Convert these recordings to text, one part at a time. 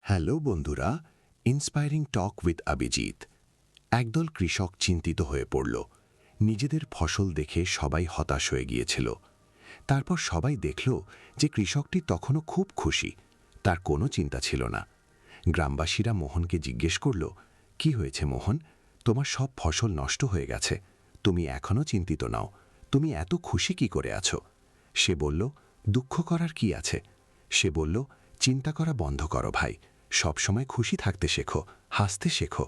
Hello বন্ধুরা, inspiring talk with Abhijit. একদল কৃষক চিন্তিত হয়ে পড়ল। নিজেদের ফসল দেখে সবাই হতাশ হয়ে গিয়েছিল। তারপর সবাই দেখল যে কৃষকটি তখনও খুব খুশি, তার কোনো চিন্তা ছিল না। গ্রামবাসীরা মোহনকে জিজ্ঞেস করল, কি হয়েছে মোহন, তোমার সব ফসল নষ্ট হয়ে গেছে, তুমি এখনও চিন্তিত নাও, তুমি এত খুশি কি করে আছো? সে বলল, দুঃখ করার কি আছে? সে বলল, চিন্তা করা বন্ধ করো ভাই, সবসময় খুশি থাকতে শেখো, হাসতে শেখো।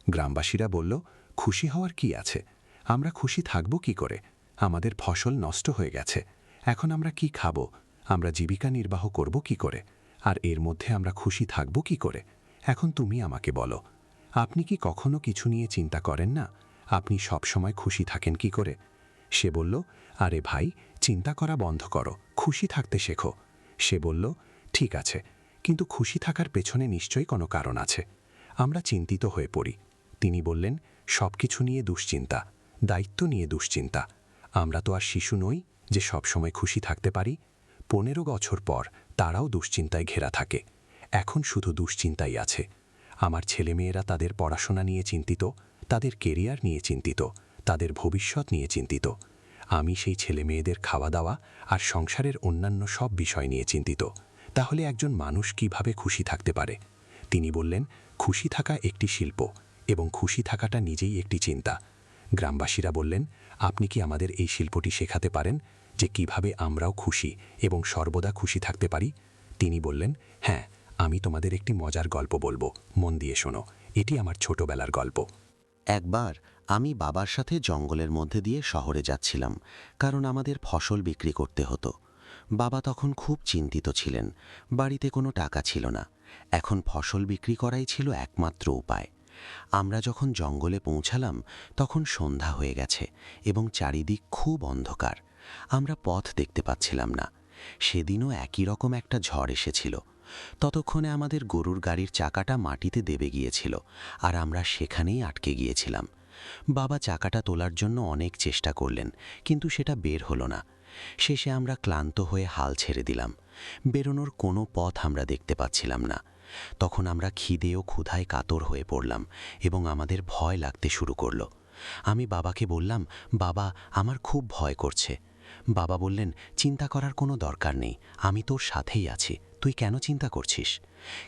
গ্রামবাসীরা বলল, খুশি হওয়ার কি আছে, আমরা খুশি থাকব কি করে? আমাদের ফসল নষ্ট হয়ে গেছে, এখন আমরা কি খাবো, আমরা জীবিকা নির্বাহ করব কি করে, আর এর মধ্যে আমরা খুশি থাকব কি করে? এখন তুমি আমাকে বলো, আপনি কি কখনো কিছু নিয়ে চিন্তা করেন না? আপনি সব সময় খুশি থাকেন কি করে? সে বলল, আরে ভাই, চিন্তা করা বন্ধ করো, খুশি থাকতে শেখো। সে বলল, ঠিক আছে, কিন্তু খুশি থাকার পেছনে নিশ্চয়ই কোনো কারণ আছে। আমরা চিন্তিত হয়ে পড়ি। তিনি বললেন, সব কিছু নিয়ে দুশ্চিন্তা, দায়িত্ব নিয়ে দুশ্চিন্তা। আমরা তো আর শিশু নই যে সবসময় খুশি থাকতে পারি। 15 বছর পর তারাও দুশ্চিন্তায় ঘেরা থাকে। এখন শুধু দুশ্চিন্তাই আছে। আমার ছেলেমেয়েরা তাদের পড়াশোনা নিয়ে চিন্তিত, তাদের কেরিয়ার নিয়ে চিন্তিত, তাদের ভবিষ্যৎ নিয়ে চিন্তিত। আমি সেই ছেলেমেয়েদের খাওয়া দাওয়া আর সংসারের অন্যান্য সব বিষয় নিয়ে চিন্তিত। তাহলে একজন মানুষ কিভাবে খুশি থাকতে পারে? তিনি বললেন, খুশি থাকা একটি শিল্প, এবং খুশি থাকাটা নিজেই একটি চিন্তা। গ্রামবাসীরা বললেন, আপনি কি আমাদের এই শিল্পটি শেখাতে পারেন, যে কিভাবে আমরাও খুশি এবং সর্বদা খুশি থাকতে পারি? তিনি বললেন, হ্যাঁ, আমি তোমাদের একটি মজার গল্প বলবো, মন দিয়ে শোনো। এটি আমার ছোটবেলার গল্প। একবার আমি বাবার সাথে জঙ্গলের মধ্যে দিয়ে শহরে যাচ্ছিলাম, কারণ আমাদের ফসল বিক্রি করতে হতো। বাবা তখন খুব চিন্তিত ছিলেন। বাড়িতে কোনো টাকা ছিল না। এখন ফসল বিক্রি করাই ছিল একমাত্র উপায়। আমরা যখন জঙ্গলে পৌঁছালাম, তখন সন্ধ্যা হয়ে গেছে এবং চারিদিক খুব অন্ধকার। আমরা পথ দেখতে পাচ্ছিলাম না। সেদিনও একই রকম একটা ঝড় এসেছিল। ততক্ষণে আমাদের গরুর গাড়ির চাকাটা মাটিতে দেবে গিয়েছিল, আর আমরা সেখানেই আটকে গিয়েছিলাম। বাবা চাকাটা তোলার জন্য অনেক চেষ্টা করলেন, কিন্তু সেটা বের হলো না। শেষে আমরা ক্লান্ত হয়ে হাল ছেড়ে দিলাম। বেরোনোর কোনো পথ আমরা দেখতে পাচ্ছিলাম না। তখন আমরা খিদে ও ক্ষুধায় কাতর হয়ে পড়লাম এবং আমাদের ভয় লাগতে শুরু করলো। আমি বাবাকে বললাম, বাবা, আমার খুব ভয় করছে। বাবা বললেন, চিন্তা করার কোনো দরকার নেই, আমি তোর সাথেই আছি, তুই কেন চিন্তা করছিস?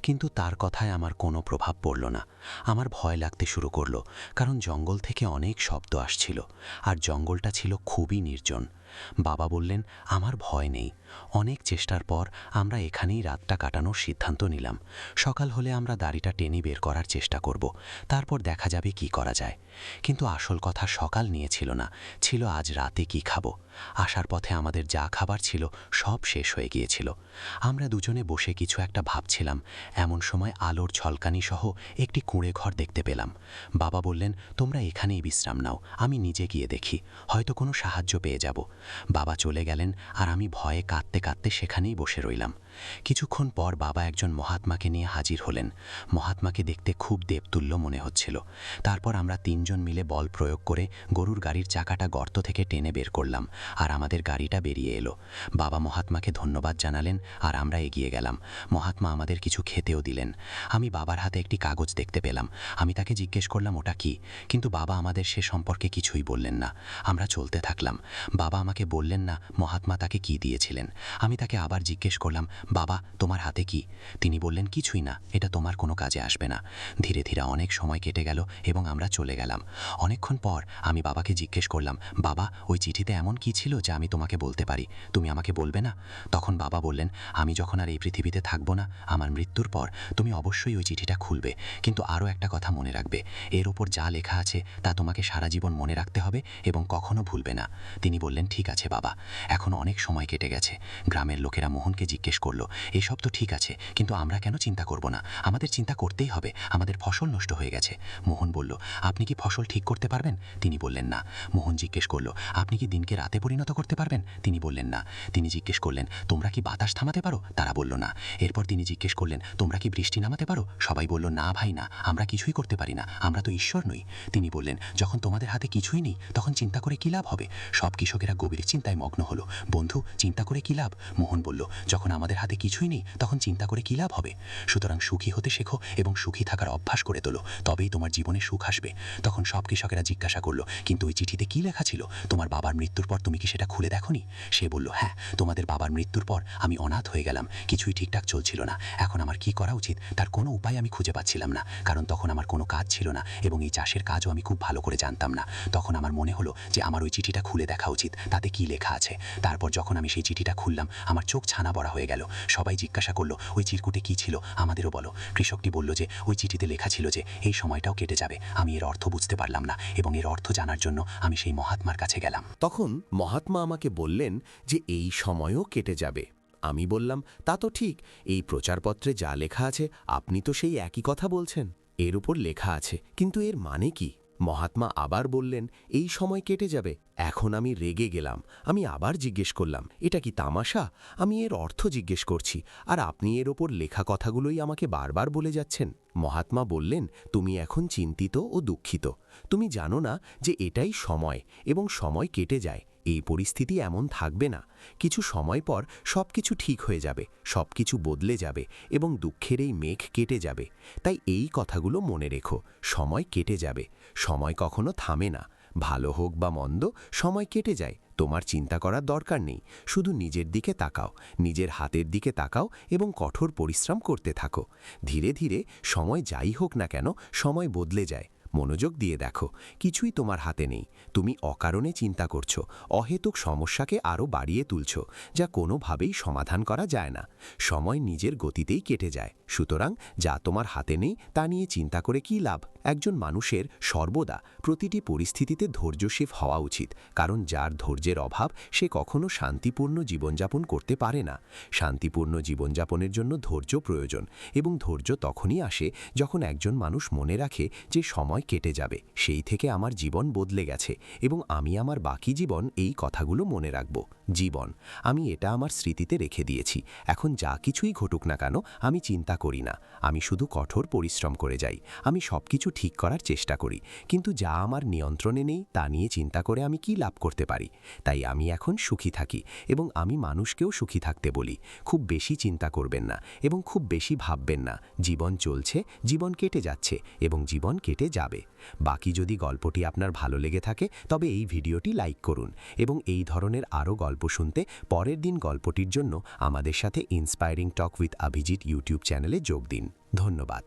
কিন্তু তার কথায় আমার কোনো প্রভাব পড়ল না। আমার ভয় লাগতে শুরু করলো, কারণ জঙ্গল থেকে অনেক শব্দ আসছিল, আর জঙ্গলটা ছিল খুবই নির্জন। বাবা বললেন, আমার ভয় নেই। অনেক চেষ্টার পর আমরা এখানেই রাতটা কাটানোর সিদ্ধান্ত নিলাম। সকাল হলে আমরা দাড়িটা টেনে বের করার চেষ্টা করব, তারপর দেখা যাবে কি করা যায়। কিন্তু আসল কথা সকাল নিয়ে ছিল না, ছিল আজ রাতে কি খাবো। আসার পথে আমাদের যা খাবার ছিল সব শেষ হয়ে গিয়েছিল। আমরা দুজনে বসে কিছু একটা ভাবছিলাম, এমন সময় আলোর ঝলকানি সহ একটি কুঁড়ে ঘর দেখতে পেলাম। বাবা বললেন, তোমরা এখানেই বিশ্রাম নাও, আমি নিজে গিয়ে দেখি, হয়তো কোনো সাহায্য পেয়ে যাব। বাবা চলে গেলেন, আর আমি ভয়ে কাঁদতে কাঁদতে সেখানেই বসে রইলাম। কিছুক্ষণ পর বাবা একজন মহাত্মাকে নিয়ে হাজির হলেন। মহাত্মাকে দেখতে খুব দেবতুল্য মনে হচ্ছিল। তারপর আমরা তিনজন মিলে বল প্রয়োগ করে গরুর গাড়ির চাকাটা গর্ত থেকে টেনে বের করলাম, আর আমাদের গাড়িটা বেরিয়ে এলো। বাবা মহাত্মাকে ধন্যবাদ জানালেন, আর আমরা এগিয়ে গেলাম। মহাত্মা আমাদের কিছু খেতেও দিলেন। আমি বাবার হাতে একটি কাগজ দেখতে পেলাম। আমি তাকে জিজ্ঞেস করলাম, ওটা কি? কিন্তু বাবা আমাদের সে সম্পর্কে কিছুই বললেন না। আমরা চলতে থাকলাম। বাবা আমাকে বললেন না মহাত্মা তাকে কি দিয়েছিলেন। আমি তাকে আবার জিজ্ঞেস করলাম, বাবা, তোমার হাতে কি? তিনি বললেন, কিছুই না, এটা তোমার কোনো কাজে আসবে না। ধীরে ধীরে অনেক সময় কেটে গেল এবং আমরা চলে গেলাম। অনেকক্ষণ পর আমি বাবাকে জিজ্ঞেস করলাম, বাবা, ওই চিঠিতে এমন কি ছিল যা আমি তোমাকে বলতে পারি, তুমি আমাকে বলবে না? তখন বাবা বললেন, আমি যখন আর এই পৃথিবীতে থাকবো না, আমার মৃত্যুর পর তুমি অবশ্যই ওই চিঠিটা খুলবে, কিন্তু আরও একটা কথা মনে রাখবে, এর ওপর যা লেখা আছে তা তোমাকে সারা জীবন মনে রাখতে হবে এবং কখনো ভুলবে না। তিনি বললেন, ঠিক আছে বাবা। এখন অনেক সময় কেটে গেছে। গ্রামের লোকেরা মোহনকে জিজ্ঞেস করলো, এসব তো ঠিক আছে, কিন্তু আমরা কেন চিন্তা করব না? আমাদের চিন্তা করতেই হবে, আমাদের ফসল নষ্ট হয়ে গেছে। মোহন বলল, আপনি কি ফসল ঠিক করতে পারবেন? তিনি বললেন না। মোহন জিজ্ঞেস করলো, আপনি কি দিনকে রাতে পরিণত করতে পারবেন? তিনি বললেন না। তিনি জিজ্ঞেস করলেন, তোমরা কি বাতাস থামাতে পারো? তারা বলল না। এরপর তিনি জিজ্ঞেস করলেন, তোমরা কি বৃষ্টি নামাতে পারো? সবাই বলল, না ভাই না, আমরা কিছুই করতে পারি না, আমরা তো ঈশ্বর নই। তিনি বললেন, যখন তোমাদের হাতে কিছুই নেই, তখন চিন্তা করে কি লাভ হবে? সব কৃষকেরা গভীর চিন্তায় মগ্ন হলো। বন্ধু, চিন্তা করে কি লাভ? মোহন বলল, যখন আমাদের হাতে কিছুই নেই তখন চিন্তা করে কী লাভ হবে? সুতরাং সুখী হতে শেখো এবং সুখী থাকার অভ্যাস করে তোলো, তবেই তোমার জীবনে সুখ আসবে। তখন সব কৃষকেরা জিজ্ঞাসা করলো, কিন্তু ওই চিঠিতে কী লেখা ছিল? তোমার বাবার মৃত্যুর পর তুমি কি সেটা খুলে দেখোনি? সে বলল, হ্যাঁ, তোমাদের বাবার মৃত্যুর পর আমি অনাথ হয়ে গেলাম, কিছুই ঠিকঠাক চলছিল না। এখন আমার কি করা উচিত তার কোনো উপায় আমি খুঁজে পাচ্ছিলাম না, কারণ তখন আমার কোনো কাজ ছিল না এবং এই চাষের কাজও আমি খুব ভালো করে জানতাম না। তখন আমার মনে হলো যে আমার ওই চিঠিটা খুলে দেখা উচিত, তাতে কি লেখা আছে। তারপর যখন আমি সেই চিঠিটা খুললাম, আমার চোখ ছানা বড়া হয়ে গেল। সবাই জিজ্ঞাসা করলো, ওই চিরকুটে কি ছিল, আমাদেরও বলো। কৃষকটি বলল যে ওই চিঠিতে লেখা ছিল যে এই সময়টাও কেটে যাবে। আমি এর অর্থ বুঝতে পারলাম না এবং এর অর্থ জানার জন্য আমি সেই মহাত্মার কাছে গেলাম। তখন মহাত্মা আমাকে বললেন যে এই সময়ও কেটে যাবে। আমি বললাম, তা তো ঠিক, এই প্রচারপত্রে যা লেখা আছে আপনি তো সেই একই কথা বলছেন। এর উপর লেখা আছে, কিন্তু এর মানে কি? মহাত্মা আবার বললেন, এই সময় কেটে যাবে। এখন আমি রেগে গেলাম। আমি আবার জিজ্ঞেস করলাম, এটা কি তামাশা? আমি এর অর্থ জিজ্ঞেস করছি, আর আপনি এর ওপর লেখা কথাগুলোই আমাকে বারবার বলে যাচ্ছেন। মহাত্মা বললেন, তুমি এখন চিন্তিত ও দুঃখিত। তুমি জানো না যে এটাই সময় এবং সময় কেটে যায়। এই পরিস্থিতি এমন থাকবে না। কিছু সময় পর সবকিছু ঠিক হয়ে যাবে, সবকিছু বদলে যাবে এবং দুঃখের এই মেঘ কেটে যাবে। তাই এই কথাগুলো মনে রেখো, সময় কেটে যাবে, সময় কখনো থামে না। ভালো হোক বা মন্দ, সময় কেটে যায়। তোমার চিন্তা করার দরকার নেই, শুধু নিজের দিকে তাকাও, নিজের হাতের দিকে তাকাও এবং কঠোর পরিশ্রম করতে থাকো। ধীরে ধীরে সময় যাই হোক না কেন, সময় বদলে যায়। মনোযোগ দিয়ে দেখো, কিছুই তোমার হাতে নেই। তুমি অকারণে চিন্তা করছো, অহেতুক সমস্যাকে আরও বাড়িয়ে তুলছো, যা কোনোভাবেই সমাধান করা যায় না। সময় নিজের গতিতেই কেটে যায়, সুতরাং যা তোমার হাতে নেই তা নিয়ে চিন্তা করে কী লাভ? একজন মানুষের সর্বদা প্রতিটি পরিস্থিতিতে ধৈর্যশীল হওয়া উচিত, কারণ যার ধৈর্যের অভাব সে কখনো শান্তিপূর্ণ জীবনযাপন করতে পারে না। শান্তিপূর্ণ জীবনযাপনের জন্য ধৈর্য প্রয়োজন, এবং ধৈর্য তখনই আসে যখন একজন মানুষ মনে রাখে যে সময় কেটে যাবে। সেই থেকে আমার জীবন বদলে গেছে এবং আমি আমার বাকি জীবন এই কথাগুলো মনে রাখব। জীবন, আমি এটা আমার স্মৃতিতে রেখে দিয়েছি। এখন যা কিছুই ঘটুক না কেন আমি চিন্তা করি না, আমি শুধু কঠোর পরিশ্রম করে যাই। আমি সবকিছু ঠিক করার চেষ্টা করি, কিন্তু যা আমার নিয়ন্ত্রণে নেই তা নিয়ে চিন্তা করে আমি কি লাভ করতে পারি? তাই আমি এখন সুখী থাকি এবং আমি মানুষকেও সুখী থাকতে বলি। খুব বেশি চিন্তা করবেন না এবং খুব বেশি ভাববেন না। জীবন চলছে, জীবন কেটে যাচ্ছে এবং জীবন কেটে যাবে। বাকি যদি গল্পটি আপনার ভালো লেগে থাকে তবে এই ভিডিওটি লাইক করুন এবং এই ধরনের আরও গল্প শুনতে পরের দিন গল্পটির জন্য আমাদের সাথে inspiring talk with Abhijit YouTube চ্যানেলে যোগ দিন। ধন্যবাদ।